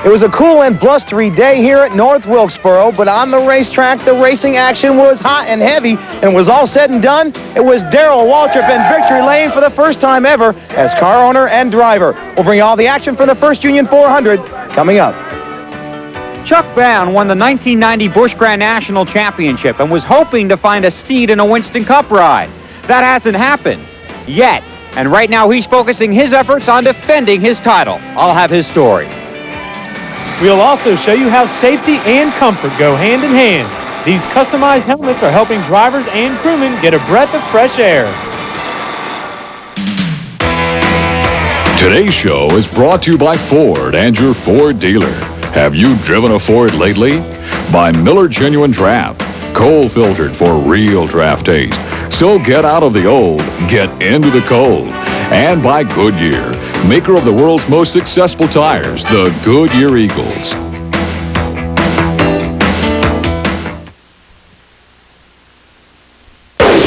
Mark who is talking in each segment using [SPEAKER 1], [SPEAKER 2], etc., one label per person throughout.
[SPEAKER 1] It was a cool and blustery day here at North Wilkesboro, but on the racetrack, the racing action was hot and heavy, and was all said and done, it was Darrell Waltrip in victory lane for the first time ever as car owner and driver. We'll bring you all the action from the First Union 400 coming up.
[SPEAKER 2] Chuck Bown won the 1990 Busch Grand National Championship and was hoping to find a seat in a Winston Cup ride. That hasn't happened yet, and right now he's focusing his efforts on defending his title. I'll have his story.
[SPEAKER 3] We'll also show you how safety and comfort go hand in hand. These customized helmets are helping drivers and crewmen get a breath of fresh air.
[SPEAKER 4] Today's show is brought to you by Ford and your Ford dealer. Have you driven a Ford lately? By Miller Genuine Draft, cold filtered for real draft taste. So get out of the old, get into the cold. And by Goodyear, maker of the world's most successful tires, the Goodyear Eagles.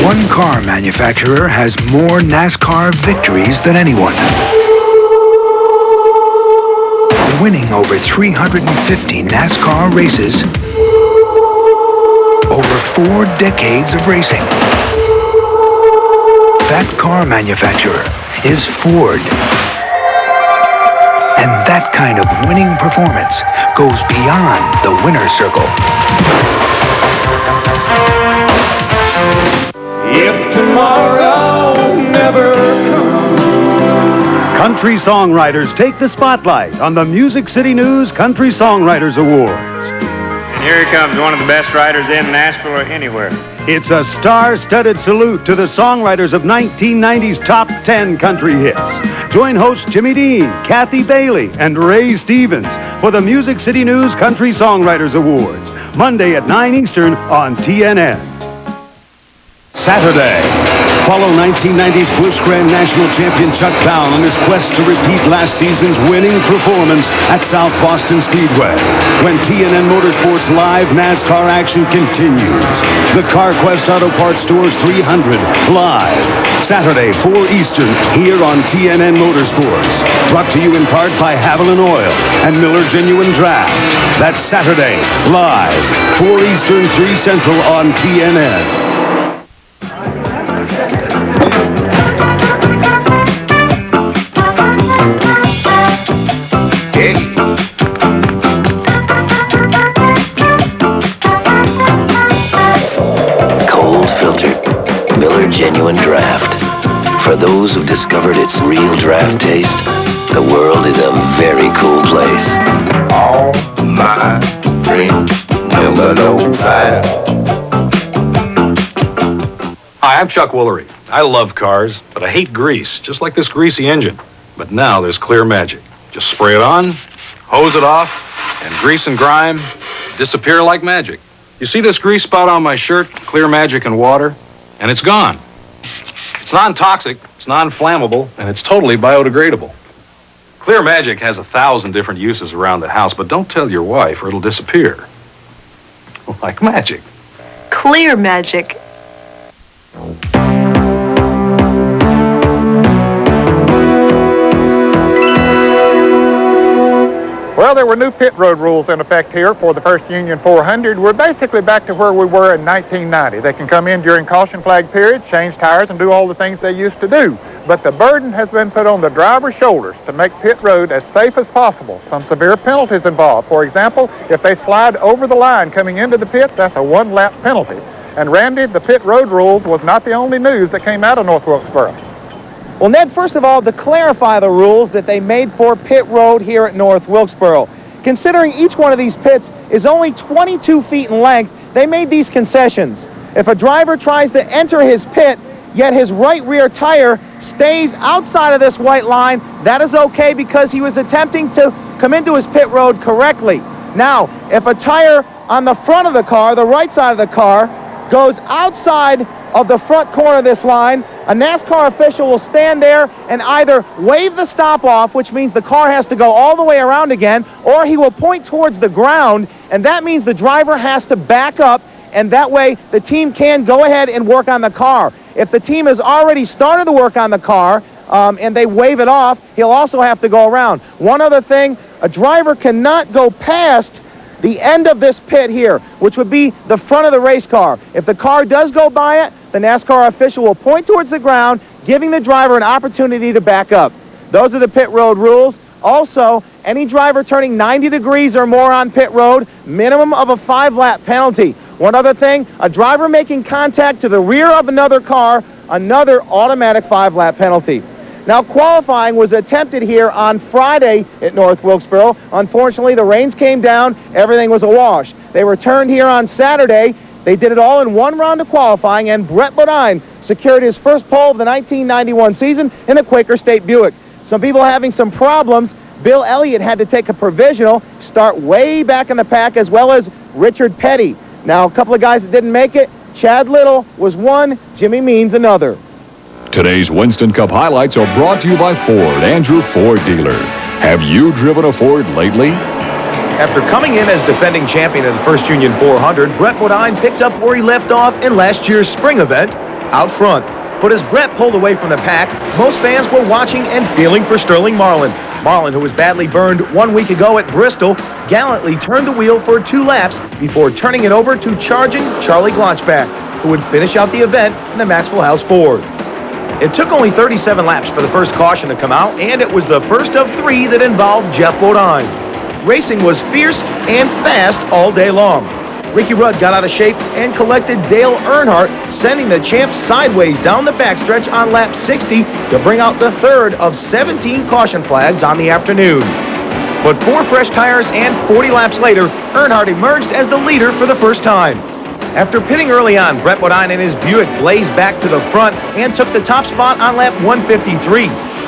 [SPEAKER 5] One car manufacturer has more NASCAR victories than anyone. Winning over 350 NASCAR races, over 4 decades of racing. That car manufacturer is Ford. And that kind of winning performance goes beyond the winner's circle.
[SPEAKER 6] If tomorrow never comes.
[SPEAKER 7] Country songwriters take the spotlight on the Music City News Country Songwriters Awards.
[SPEAKER 8] And here comes one of the best writers in Nashville or anywhere.
[SPEAKER 7] It's a star-studded salute to the songwriters of 1990's top 10 country hits. Join hosts Jimmy Dean, Kathy Bailey, and Ray Stevens for the Music City News Country Songwriters Awards, Monday at 9 Eastern on TNN. Saturday, follow 1990's Busch Grand National Champion Chuck Bown on his quest to repeat last season's winning performance at South Boston Speedway, when TNN Motorsports live NASCAR action continues. The CarQuest Auto Parts Stores 300 live, Saturday, 4 Eastern, here on TNN Motorsports. Brought to you in part by Haviland Oil and Miller Genuine Draft. That's Saturday, live, 4 Eastern, 3 Central on TNN.
[SPEAKER 9] Genuine Draft. For those who've discovered its real draft taste, the world is a very cool place.
[SPEAKER 10] All my dreams never know fire.
[SPEAKER 11] Hi, I'm Chuck Woolery. I love cars, but I hate grease, just like this greasy engine. But now there's Clear Magic. Just spray it on, hose it off, and grease and grime disappear like magic. You see this grease spot on my shirt? Clear Magic and water, and it's gone. It's non-toxic, it's non-flammable, and it's totally biodegradable. Clear Magic has 1,000 different uses around the house, but don't tell your wife or it'll disappear. Like magic.
[SPEAKER 12] Clear Magic.
[SPEAKER 13] Well, there were new pit road rules in effect here for the First Union 400. We're basically back to where we were in 1990. They can come in during caution flag period, change tires, and do all the things they used to do. But the burden has been put on the driver's shoulders to make pit road as safe as possible. Some severe penalties involved. For example, if they slide over the line coming into the pit, that's a 1-lap penalty. And Randy, the pit road rules was not the only news that came out of North Wilkesboro.
[SPEAKER 1] Well, Ned, first of all, to clarify the rules that they made for pit road here at North Wilkesboro. Considering each one of these pits is only 22 feet in length, they made these concessions. If a driver tries to enter his pit, yet his right rear tire stays outside of this white line, that is okay because he was attempting to come into his pit road correctly. Now, if a tire on the front of the car, the right side of the car, goes outside of the front corner of this line, a NASCAR official will stand there and either wave the stop off, which means the car has to go all the way around again, or he will point towards the ground, and that means the driver has to back up, and that way the team can go ahead and work on the car. If the team has already started the work on the car and they wave it off, he'll also have to go around. One other thing, a driver cannot go past the end of this pit here, which would be the front of the race car. If the car does go by it, the NASCAR official will point towards the ground, giving the driver an opportunity to back up. Those are the pit road rules. Also, any driver turning 90 degrees or more on pit road, minimum of a 5-lap penalty. One other thing, a driver making contact to the rear of another car, another automatic 5-lap penalty. Now, qualifying was attempted here on Friday at North Wilkesboro. Unfortunately, the rains came down. Everything was awash. They returned here on Saturday. They did it all in one round of qualifying, and Brett Bodine secured his first pole of the 1991 season in the Quaker State Buick. Some people having some problems. Bill Elliott had to take a provisional, start way back in the pack, as well as Richard Petty. Now, a couple of guys that didn't make it. Chad Little was one, Jimmy Means another.
[SPEAKER 4] Today's Winston Cup highlights are brought to you by Ford and your Ford dealer. Have you driven a Ford lately?
[SPEAKER 1] After coming in as defending champion in the First Union 400, Brett Bodine picked up where he left off in last year's spring event, out front. But as Brett pulled away from the pack, most fans were watching and feeling for Sterling Marlin. Marlin, who was badly burned 1 week ago at Bristol, gallantly turned the wheel for 2 laps before turning it over to charging Charlie Glotchback, who would finish out the event in the Maxwell House Ford. It took only 37 laps for the first caution to come out, and it was the first of 3 that involved Jeff Bodine. Racing was fierce and fast all day long. Ricky Rudd got out of shape and collected Dale Earnhardt, sending the champ sideways down the backstretch on lap 60 to bring out the third of 17 caution flags on the afternoon. But 4 fresh tires and 40 laps later, Earnhardt emerged as the leader for the first time. After pitting early on, Brett Bodine and his Buick blazed back to the front and took the top spot on lap 153.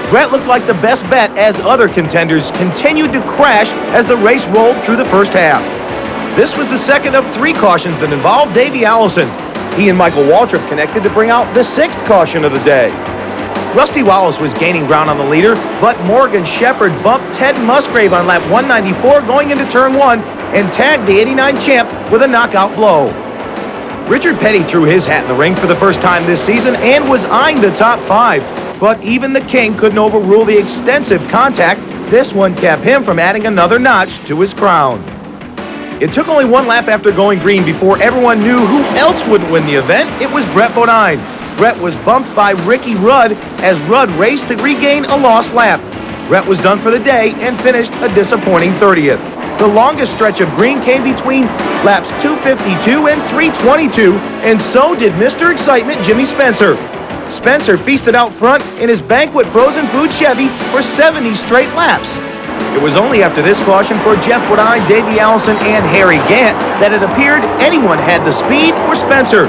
[SPEAKER 1] Brett looked like the best bet as other contenders continued to crash as the race rolled through the first half. This was the second of 3 cautions that involved Davey Allison. He and Michael Waltrip connected to bring out the 6th caution of the day. Rusty Wallace was gaining ground on the leader, but Morgan Shepherd bumped Ted Musgrave on lap 194 going into turn 1 and tagged the '89 champ with a knockout blow. Richard Petty threw his hat in the ring for the first time this season and was eyeing the top 5. But even the King couldn't overrule the extensive contact. This one kept him from adding another notch to his crown. It took only 1 lap after going green before everyone knew who else wouldn't win the event. It was Brett Bodine. Brett was bumped by Ricky Rudd as Rudd raced to regain a lost lap. Brett was done for the day and finished a disappointing 30th. The longest stretch of green came between laps 252 and 322, and so did Mr. Excitement Jimmy Spencer. Spencer feasted out front in his Banquet frozen food Chevy for 70 straight laps. It was only after this caution for Jeff Bodine, Davey Allison, and Harry Gant that it appeared anyone had the speed for Spencer.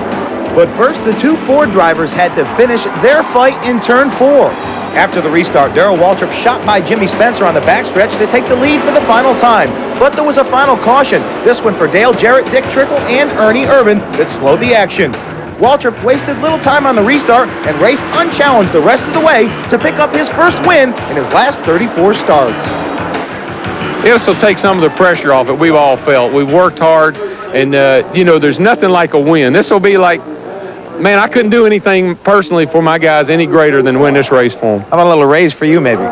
[SPEAKER 1] But first, the 2 Ford drivers had to finish their fight in turn 4. After the restart, Darrell Waltrip shot by Jimmy Spencer on the backstretch to take the lead for the final time. But there was a final caution, this one for Dale Jarrett, Dick Trickle, and Ernie Irvin, that slowed the action. Waltrip wasted little time on the restart and raced unchallenged the rest of the way to pick up his first win in his last 34 starts.
[SPEAKER 14] This will take some of the pressure off it. We've all felt. We've worked hard, and, there's nothing like a win. This will be like, man, I couldn't do anything personally for my guys any greater than win this race for them.
[SPEAKER 1] How about a little raise for you, maybe?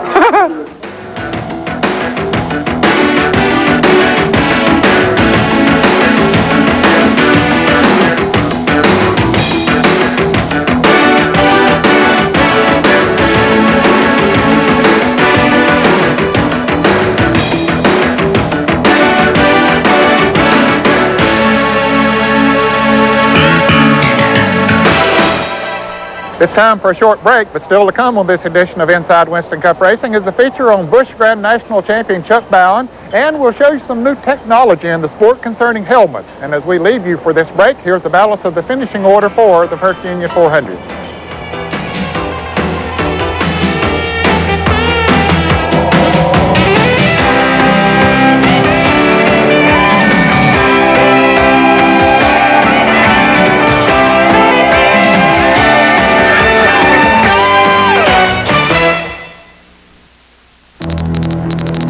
[SPEAKER 13] It's time for a short break, but still to come on this edition of Inside Winston Cup Racing is a feature on Busch Grand National Champion Chuck Bown, and we'll show you some new technology in the sport concerning helmets. And as we leave you for this break, here's the balance of the finishing order for the First Union 400.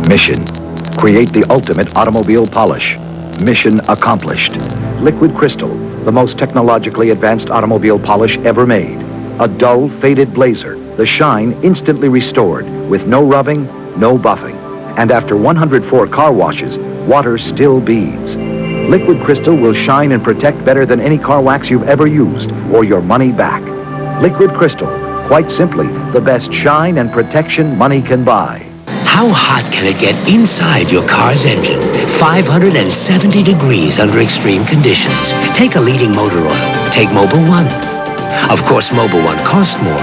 [SPEAKER 15] Mission: create the ultimate automobile polish. Mission accomplished. Liquid Crystal, the most technologically advanced automobile polish ever made. A dull, faded blazer, the shine instantly restored with no rubbing, no buffing. And after 104 car washes, water still beads. Liquid Crystal will shine and protect better than any car wax you've ever used, or your money back. Liquid Crystal, quite simply, the best shine and protection money can buy.
[SPEAKER 9] How hot can it get inside your car's engine? 570 degrees under extreme conditions. Take a leading motor oil. Take Mobil 1. Of course, Mobil 1 costs more.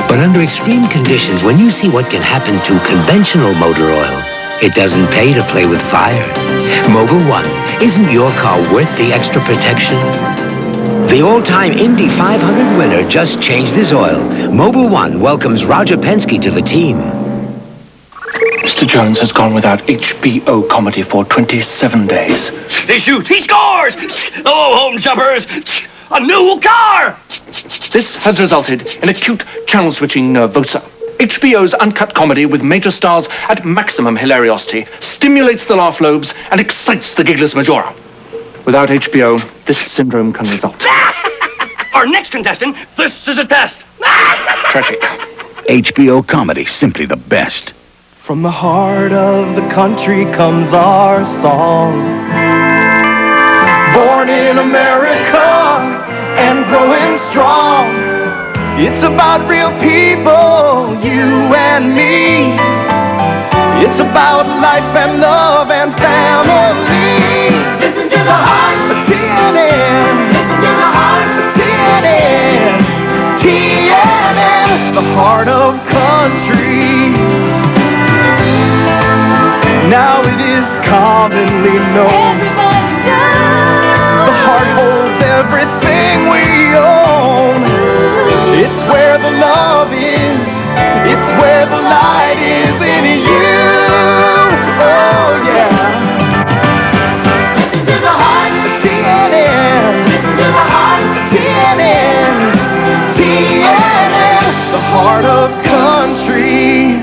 [SPEAKER 9] But under extreme conditions, when you see what can happen to conventional motor oil, it doesn't pay to play with fire. Mobil 1, isn't your car worth the extra protection? The all-time Indy 500 winner just changed his oil. Mobil 1 welcomes Roger Penske to the team.
[SPEAKER 16] Mr. Jones has gone without HBO comedy for 27 days.
[SPEAKER 17] They shoot. He scores! Oh, home jumpers! A new car!
[SPEAKER 16] This has resulted in acute channel-switching nervosa. HBO's uncut comedy with major stars at maximum hilariosity stimulates the laugh lobes and excites the gigless majora. Without HBO, this syndrome can result.
[SPEAKER 17] Our next contestant, this is a test.
[SPEAKER 16] Tragic.
[SPEAKER 5] HBO comedy, simply the best.
[SPEAKER 6] From the heart of the country comes our song. Born in America and growing strong. It's about real people, you and me. It's about life and love and family. Listen to the heart of TNN. Listen to the heart of TNN. TNN, it's the heart of country. Now it is commonly known. Everybody knows. The heart holds everything we own. It's where the love is. It's where the light is in you. Oh yeah. Listen to the heart of TNN. Listen to the heart of TNN. TNN, the heart of country.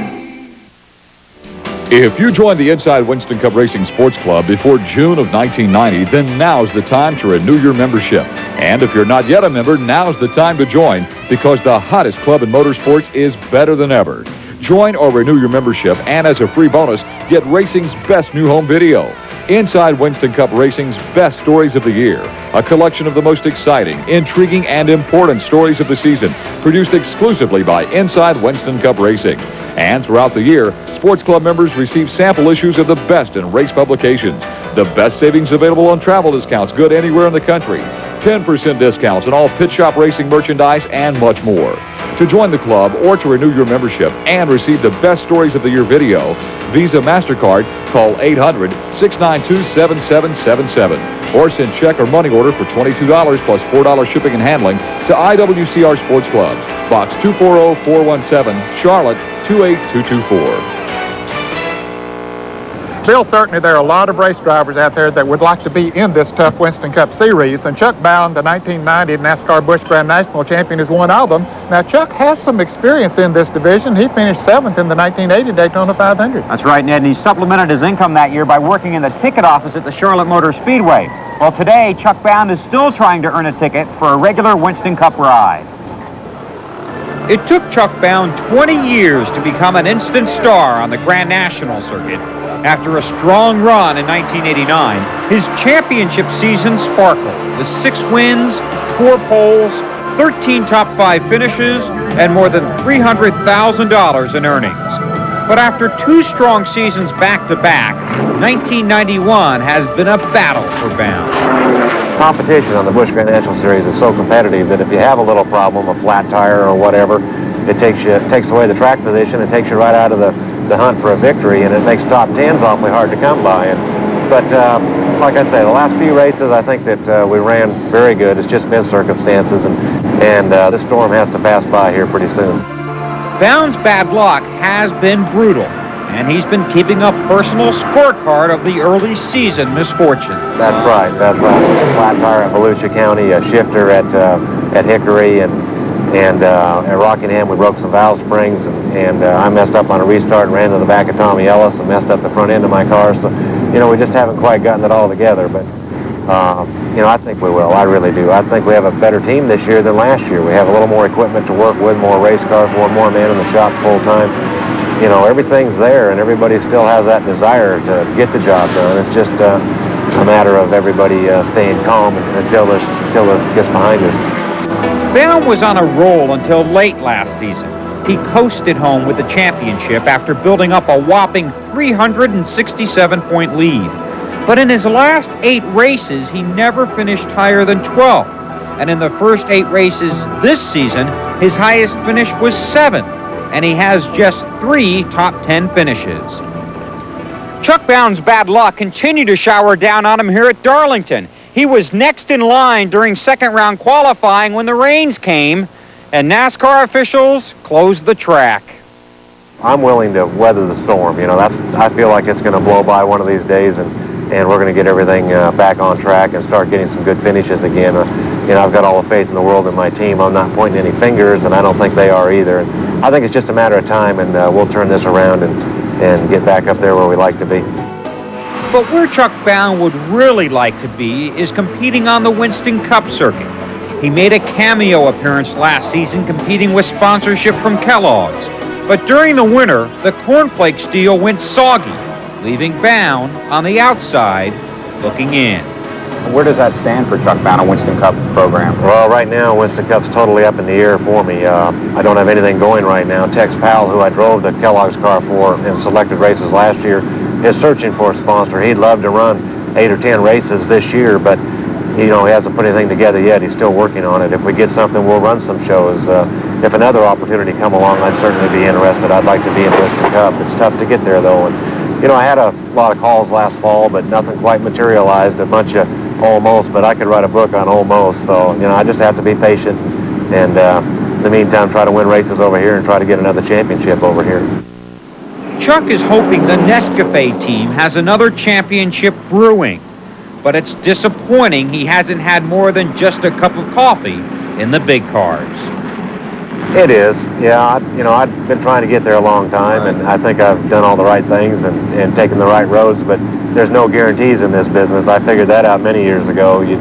[SPEAKER 4] If you joined the Inside Winston Cup Racing Sports Club before June of 1990, then now's the time to renew your membership. And if you're not yet a member, now's the time to join, because the hottest club in motorsports is better than ever. Join or renew your membership, and as a free bonus, get racing's best new home video. Inside Winston Cup Racing's best stories of the year. A collection of the most exciting, intriguing, and important stories of the season, produced exclusively by Inside Winston Cup Racing. And throughout the year, Sports Club members receive sample issues of the best in race publications. The best savings available on travel discounts, good anywhere in the country. 10% discounts on all pit shop racing merchandise, and much more. To join the club or to renew your membership and receive the best stories of the year video, Visa MasterCard, call 800-692-7777. Or send check or money order for $22 plus $4 shipping and handling to IWCR Sports Club, Box 240417, Charlotte, 28224.
[SPEAKER 13] Bill, certainly there are a lot of race drivers out there that would like to be in this tough Winston Cup Series, and Chuck Bown, the 1990 NASCAR Busch Grand National Champion, is one of them. Now, Chuck has some experience in this division. He finished 7th in the 1980 Daytona 500.
[SPEAKER 2] That's right, Ned, and he supplemented his income that year by working in the ticket office at the Charlotte Motor Speedway. Well, today, Chuck Bown is still trying to earn a ticket for a regular Winston Cup ride. It took Chuck Bown 20 years to become an instant star on the Grand National circuit. After a strong run in 1989, his championship season sparkled with 6 wins, 4 poles, 13 top 5 finishes, and more than $300,000 in earnings. But after 2 strong seasons back-to-back, 1991 has been a battle for Bown.
[SPEAKER 18] Competition on the Busch Grand National Series is so competitive that if you have a little problem, a flat tire or whatever, it takes away the track position, it takes you right out of the hunt for a victory, and it makes top 10s awfully hard to come by. But like I say, the last few races, I think that we ran very good. It's just been circumstances, and this storm has to pass by here pretty soon.
[SPEAKER 2] Bown's bad luck has been brutal, and he's been keeping a personal scorecard of the early season misfortunes.
[SPEAKER 18] That's right. Flat tire at Volusia County, a shifter at Hickory, and at Rockingham we broke some valve springs, and I messed up on a restart and ran to the back of Tommy Ellis and messed up the front end of my car. So, we just haven't quite gotten it all together. But, I think we will. I really do. I think we have a better team this year than last year. We have a little more equipment to work with, more race cars, more men in the shop full time. you know, everything's there, and everybody still has that desire to get the job done. It's just a matter of everybody staying calm until this gets behind us.
[SPEAKER 2] Bown was on a roll until late last season. He coasted home with the championship after building up a whopping 367-point lead. But in his last 8 races, he never finished higher than 12th. And in the first 8 races this season, his highest finish was 7th. And he has just 3 top 10 finishes. Chuck Bown's bad luck continued to shower down on him here at Darlington. He was next in line during second-round qualifying when the rains came, and NASCAR officials closed the track.
[SPEAKER 18] I'm willing to weather the storm. You know, I feel like it's going to blow by one of these days, and we're going to get everything back on track and start getting some good finishes again. You know, I've got all the faith in the world in my team. I'm not pointing any fingers, and I don't think they are either. And I think it's just a matter of time, and we'll turn this around and get back up there where we like to be.
[SPEAKER 2] But where Chuck Bown would really like to be is competing on the Winston Cup circuit. He made a cameo appearance last season competing with sponsorship from Kellogg's. But during the winter, the cornflakes deal went soggy, leaving Bown on the outside looking in.
[SPEAKER 19] Where does that stand for Chuck Bown, a Winston Cup program?
[SPEAKER 18] Well, right now, Winston Cup's totally up in the air for me. I don't have anything going right now. Tex Powell, who I drove the Kellogg's car for in selected races last year, is searching for a sponsor. He'd love to run 8 or 10 races this year, but you know, he hasn't put anything together yet. He's still working on it. If we get something, we'll run some shows. If another opportunity come along, I'd certainly be interested. I'd like to be in Winston Cup. It's tough to get there, though. And you know, I had a lot of calls last fall, but nothing quite materialized. A bunch of almost, but I could write a book on almost. So, you know, I just have to be patient and in the meantime try to win races over here and try to get another championship over here.
[SPEAKER 2] Chuck is hoping the Nescafe team has another championship brewing, but it's disappointing he hasn't had more than just a cup of coffee in the big cars.
[SPEAKER 18] It is, yeah. You know, I've been trying to get there a long time, and I think I've done all the right things and taken the right roads, but there's no guarantees in this business. I figured that out many years ago. You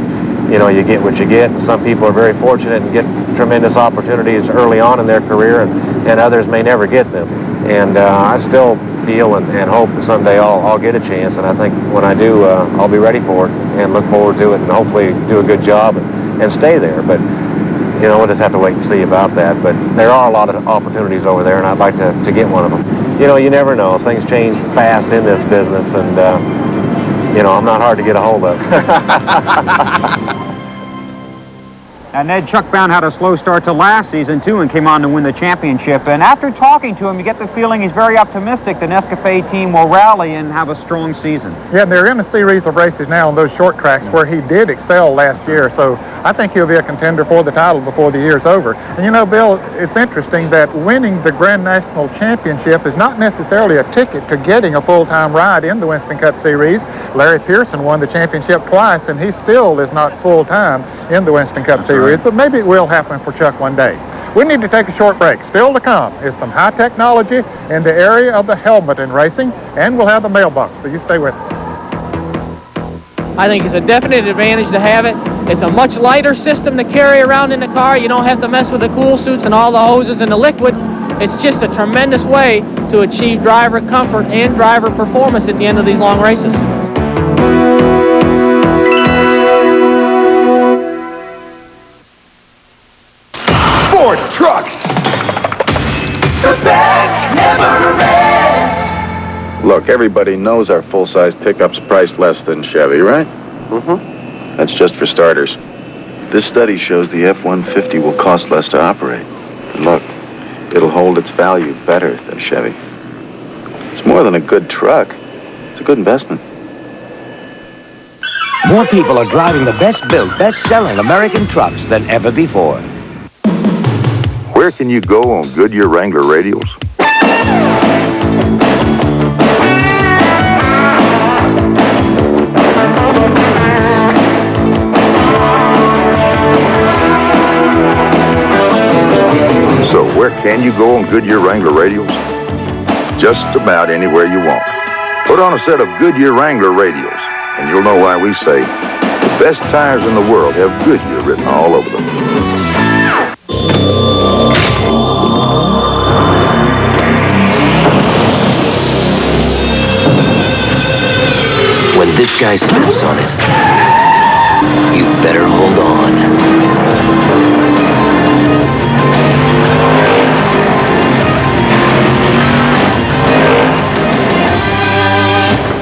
[SPEAKER 18] know, you get what you get. Some people are very fortunate and get tremendous opportunities early on in their career, and others may never get them. And I still feel and hope that someday I'll get a chance, and I think when I do, I'll be ready for it and look forward to it and hopefully do a good job and stay there. But you know, we'll just have to wait and see about that. But there are a lot of opportunities over there, and I'd like to get one of them. You know, you never know. Things change fast in this business, and, you know, I'm not hard to get a hold of.
[SPEAKER 2] And Ned, Chuck Bown had a slow start to last season, too, and came on to win the championship. And after talking to him, you get the feeling he's very optimistic the Nescafe team will rally and have a strong season.
[SPEAKER 13] Yeah, they're in a series of races now on those short tracks where he did excel last year. So I think he'll be a contender for the title before the year's over. And, you know, Bill, it's interesting that winning the Grand National Championship is not necessarily a ticket to getting a full-time ride in the Winston Cup Series. Larry Pearson won the championship twice, and he still is not full-time in the Winston Cup Series, but maybe it will happen for Chuck one day. We need to take a short break. Still to come is some high technology in the area of the helmet in racing, and we'll have the mailbox, so you stay with us.
[SPEAKER 20] I think it's a definite advantage to have it. It's a much lighter system to carry around in the car. You don't have to mess with the cool suits and all the hoses and the liquid. It's just a tremendous way to achieve driver comfort and driver performance at the end of these long races.
[SPEAKER 10] Ford trucks. The best never rests.
[SPEAKER 21] Look, everybody knows our full-size pickup's priced less than Chevy, right?
[SPEAKER 18] Mm-hmm.
[SPEAKER 21] That's just for starters. This study shows the F-150 will cost less to operate. And look, it'll hold its value better than Chevy. It's more than a good truck. It's a good investment.
[SPEAKER 22] More people are driving the best-built, best-selling American trucks than ever before.
[SPEAKER 21] Where can you go on Goodyear Wrangler radials? So where can you go on Goodyear Wrangler radials? Just about anywhere you want. Put on a set of Goodyear Wrangler radials, and you'll know why we say the best tires in the world have Goodyear written all over them.
[SPEAKER 9] If this guy steps on it, you better hold on.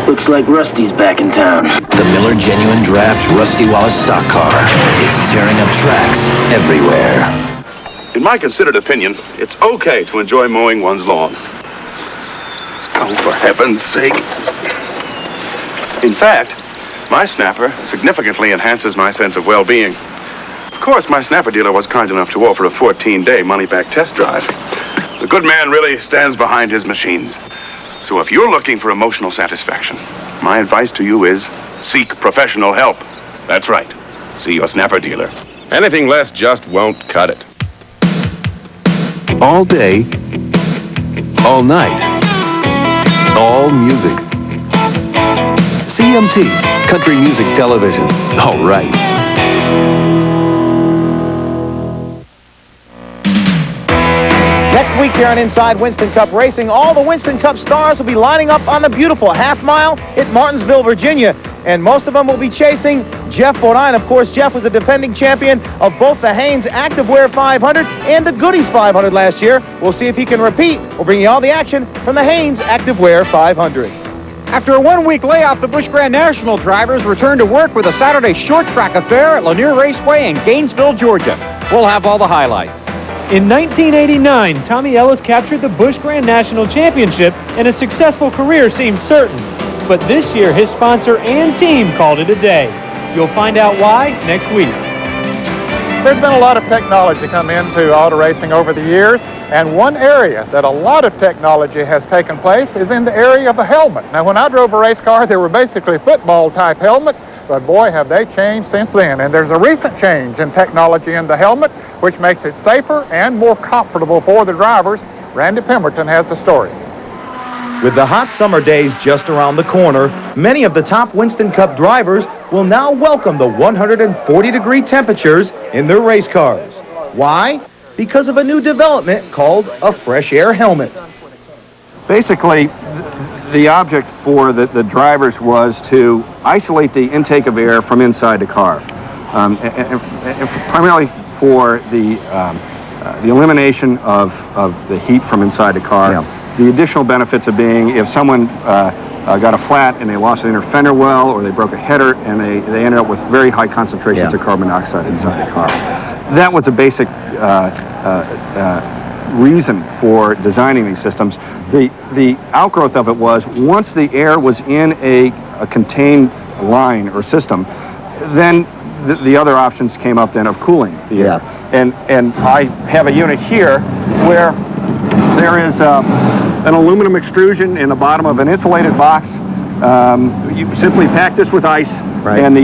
[SPEAKER 3] Looks like Rusty's back in town.
[SPEAKER 9] The Miller Genuine Draft Rusty Wallace stock car is tearing up tracks everywhere.
[SPEAKER 8] In my considered opinion, it's okay to enjoy mowing one's lawn. Oh, for heaven's sake. In fact, my snapper significantly enhances my sense of well-being. Of course, my snapper dealer was kind enough to offer a 14-day money-back test drive. The good man really stands behind his machines. So if you're looking for emotional satisfaction, my advice to you is seek professional help. That's right. See your snapper dealer. Anything less just won't cut it.
[SPEAKER 23] All day, all night, all music. CMT, Country Music Television. All right.
[SPEAKER 1] Next week here on Inside Winston Cup Racing, all the Winston Cup stars will be lining up on the beautiful half mile at Martinsville, Virginia. And most of them will be chasing Jeff Bodine. Of course, Jeff was a defending champion of both the Haynes Activewear 500 and the Goodies 500 last year. We'll see if he can repeat. We'll bring you all the action from the Haynes Activewear 500.
[SPEAKER 2] After a one-week layoff, the Busch Grand National drivers return to work with a Saturday short track affair at Lanier Raceway in Gainesville, Georgia. We'll have all the highlights.
[SPEAKER 24] In 1989, Tommy Ellis captured the Busch Grand National Championship, and a successful career seemed certain. But this year, his sponsor and team called it a day. You'll find out why next week.
[SPEAKER 13] There's been a lot of technology come into auto racing over the years, and one area that a lot of technology has taken place is in the area of the helmet. Now, when I drove a race car, they were basically football-type helmets, but boy, have they changed since then. And there's a recent change in technology in the helmet, which makes it safer and more comfortable for the drivers. Randy Pemberton has the story.
[SPEAKER 1] With the hot summer days just around the corner, many of the top Winston Cup drivers will now welcome the 140-degree temperatures in their race cars. Why? Because of a new development called a fresh air helmet.
[SPEAKER 25] Basically, the object for the drivers was to isolate the intake of air from inside the car, and primarily for the elimination of the heat from inside the car. Yeah. The additional benefits of being, if someone got a flat and they lost an inner fender well, or they broke a header and they ended up with very high concentrations of carbon dioxide inside the car. That was a basic reason for designing these systems. The outgrowth of it was, once the air was in a contained line or system, then the other options came up then of cooling the air. And I have a unit here where there is an aluminum extrusion in the bottom of an insulated box. You simply pack this with ice, and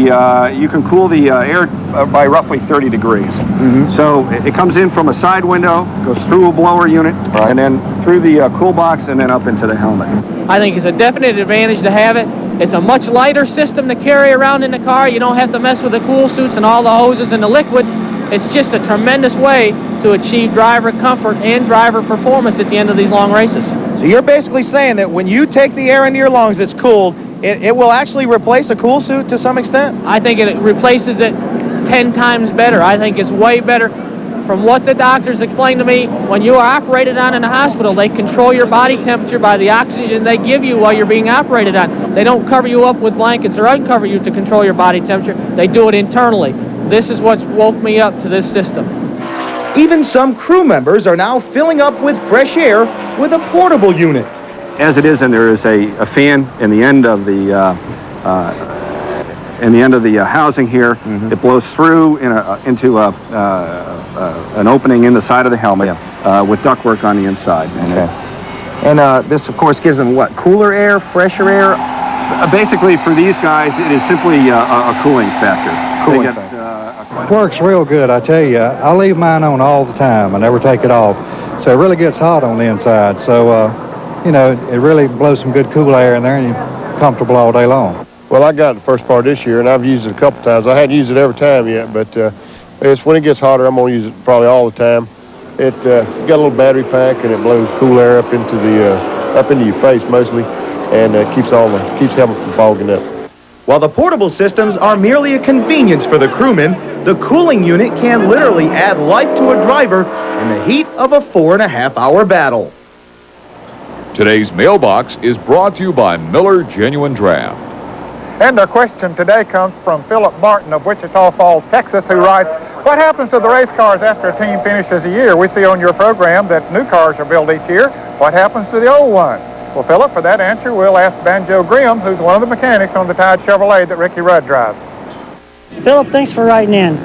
[SPEAKER 25] you can cool the air by roughly 30 degrees. So it comes in from a side window, goes through a blower unit, and then through the cool box, and then up into the helmet.
[SPEAKER 20] I think it's a definite advantage to have it. It's a much lighter system to carry around in the car. You don't have to mess with the cool suits and all the hoses and the liquid. It's just a tremendous way to achieve driver comfort and driver performance at the end of these long races.
[SPEAKER 1] So you're basically saying that when you take the air into your lungs that's cooled, it will actually replace a cool suit to some extent?
[SPEAKER 20] I think it replaces it 10 times better. I think it's way better. From what the doctors explained to me, when you are operated on in the hospital, they control your body temperature by the oxygen they give you while you're being operated on. They don't cover you up with blankets or uncover you to control your body temperature. They do it internally. This is what's woke me up to this system.
[SPEAKER 1] Even some crew members are now filling up with fresh air with a portable unit.
[SPEAKER 25] As it is, and there is a fan in the end of the housing here. It blows through into an opening in the side of the helmet with ductwork on the inside.
[SPEAKER 1] And this, of course, gives them what? Cooler air, fresher air?
[SPEAKER 25] Basically, for these guys, it is simply a cooling factor.
[SPEAKER 26] Works real good, I tell you. I leave mine on all the time. I never take it off. So it really gets hot on the inside. So, you know, it really blows some good cool air in there, and you're comfortable all day long.
[SPEAKER 27] Well, I got it the first part of this year, and I've used it a couple times. I hadn't used it every time yet, but it's when it gets hotter, I'm going to use it probably all the time. It got a little battery pack, and it blows cool air up into your face mostly, and keeps helmet from fogging up.
[SPEAKER 1] While the portable systems are merely a convenience for the crewmen, the cooling unit can literally add life to a driver in the heat of a 4.5-hour battle.
[SPEAKER 4] Today's mailbox is brought to you by Miller Genuine Draft.
[SPEAKER 13] And our question today comes from Philip Martin of Wichita Falls, Texas, who writes, what happens to the race cars after a team finishes a year? We see on your program that new cars are built each year. What happens to the old ones? Well, Philip, for that answer, we'll ask Banjo Grimm, who's one of the mechanics on the Tide Chevrolet that Ricky Rudd drives.
[SPEAKER 7] Philip, thanks for writing in.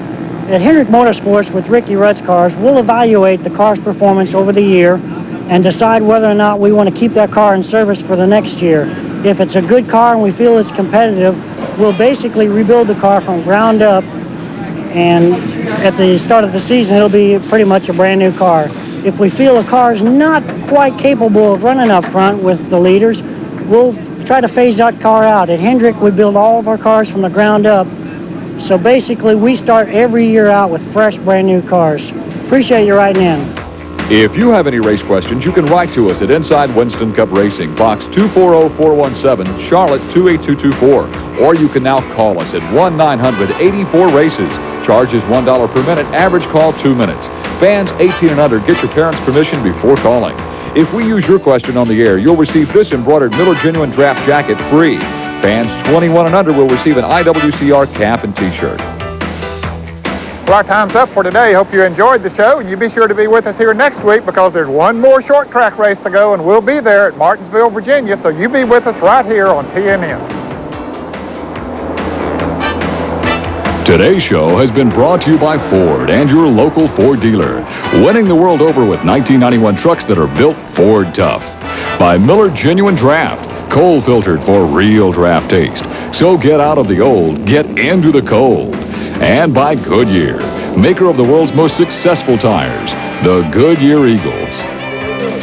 [SPEAKER 7] At Hendrick Motorsports with Ricky Rudd's cars, we'll evaluate the car's performance over the year and decide whether or not we want to keep that car in service for the next year. If it's a good car and we feel it's competitive, we'll basically rebuild the car from ground up, and at the start of the season, it'll be pretty much a brand new car. If we feel a car is not quite capable of running up front with the leaders, we'll try to phase that car out. At Hendrick, we build all of our cars from the ground up, so basically we start every year out with fresh, brand new cars. Appreciate you writing in.
[SPEAKER 4] If you have any race questions, you can write to us at Inside Winston Cup Racing, Box 240417, Charlotte 28224. Or you can now call us at 1-900-84-RACES. Charge is $1 per minute, average call 2 minutes. Fans 18 and under, get your parents' permission before calling. If we use your question on the air, you'll receive this embroidered Miller Genuine Draft jacket free. Fans 21 and under will receive an IWCR cap and t-shirt.
[SPEAKER 13] Well, our time's up for today. Hope you enjoyed the show, and you be sure to be with us here next week because there's one more short track race to go, and we'll be there at Martinsville, Virginia, so you be with us right here on TNN.
[SPEAKER 4] Today's show has been brought to you by Ford and your local Ford dealer, winning the world over with 1991 trucks that are built Ford tough. By Miller Genuine Draft, cold filtered for real draft taste. So get out of the old, get into the cold. And by Goodyear, maker of the world's most successful tires, the Goodyear Eagles.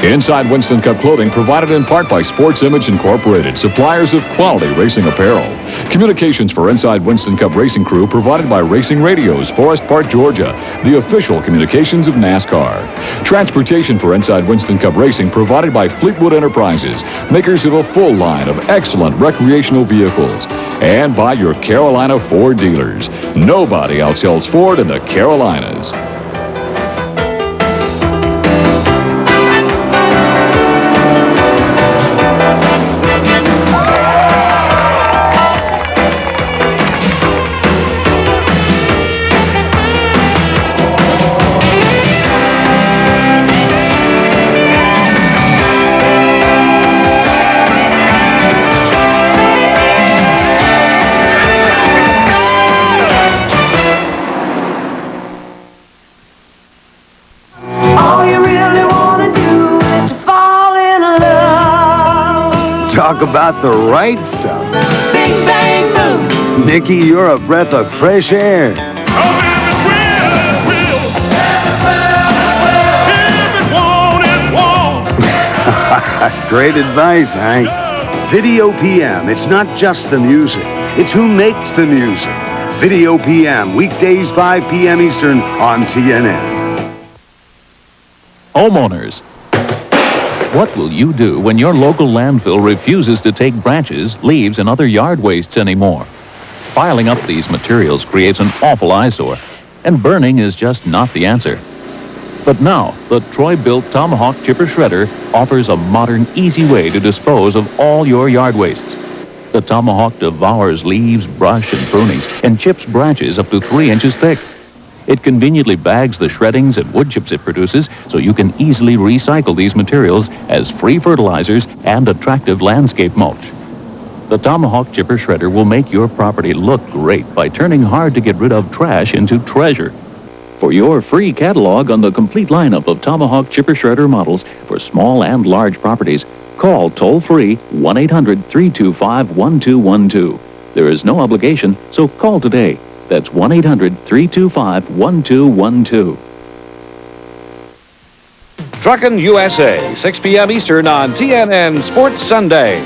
[SPEAKER 4] Inside Winston Cup clothing provided in part by Sports Image Incorporated, suppliers of quality racing apparel. Communications for Inside Winston Cup Racing crew provided by Racing Radios, Forest Park, Georgia, the official communications of NASCAR. Transportation for Inside Winston Cup Racing provided by Fleetwood Enterprises, makers of a full line of excellent recreational vehicles. And by your Carolina Ford dealers. Nobody outsells Ford in the Carolinas.
[SPEAKER 11] Talk about the right stuff.
[SPEAKER 10] Big bang boom.
[SPEAKER 11] Nikki, you're a breath of fresh air. Great advice, Hank. Video PM. It's not just the music. It's who makes the music. Video PM. Weekdays 5 p.m. Eastern on TNN.
[SPEAKER 12] Homeowners, what will you do when your local landfill refuses to take branches, leaves, and other yard wastes anymore? Piling up these materials creates an awful eyesore, and burning is just not the answer. But now, the Troy-built Tomahawk Chipper Shredder offers a modern, easy way to dispose of all your yard wastes. The Tomahawk devours leaves, brush, and prunings, and chips branches up to 3 inches thick. It conveniently bags the shreddings and wood chips it produces so you can easily recycle these materials as free fertilizers and attractive landscape mulch. The Tomahawk Chipper Shredder will make your property look great by turning hard-to-get-rid-of trash into treasure. For your free catalog on the complete lineup of Tomahawk Chipper Shredder models for small and large properties, call toll-free 1-800-325-1212. There is no obligation, so call today. That's 1-800-325-1212.
[SPEAKER 14] Truckin' USA, 6 p.m. Eastern on TNN Sports Sunday.